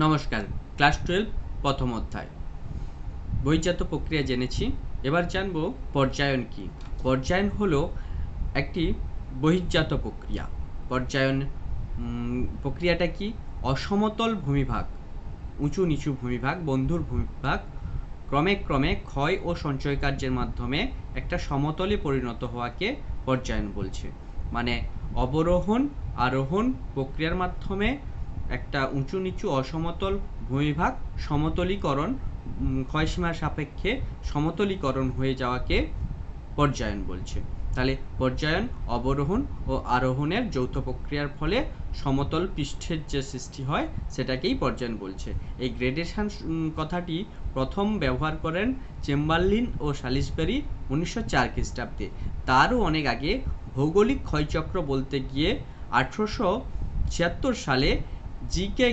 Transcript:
নমস্কার, ক্লাস 12 প্রথম অধ্যায় বহির্জাত প্রক্রিয়া জেনেছি। এবার জানব পর্যায়ন কি। পর্যায়ন হলো একটি বহির্জাত প্রক্রিয়া। পর্যায়ন প্রক্রিয়াটা কি? অসমতল ভূমিভাগ, উঁচু নিচু ভূমিভাগ, বন্ধুর ভূমিভাগ ক্রমে ক্রমে ক্ষয় ও সঞ্চয় কার্যের মাধ্যমে একটা সমতলে পরিণত হওয়াকে পর্যায়ন বলছে। মানে অবরোহণ আরোহণ প্রক্রিয়ার মাধ্যমে একটা উঁচু নিচু অসমতল ভূমিভাগ সমতলীকরণ, ক্ষয়সীমার সাপেক্ষে সমতলীকরণ হয়ে যাওয়াকে পর্যায়ন বলছে। তাহলে পর্যায়ন অবরোহণ ও আরোহণের যৌথ প্রক্রিয়ার ফলে সমতল পৃষ্ঠের যে সৃষ্টি হয় সেটাকেই পর্যায়ন বলছে। এই গ্রেডেশন কথাটি প্রথম ব্যবহার করেন চেম্বারলিন ও সালিসবেরি 1904 খ্রিস্টাব্দে। তারও অনেক আগে ভৌগোলিক ক্ষয়চক্র বলতে গিয়ে 1876 সালে জি কে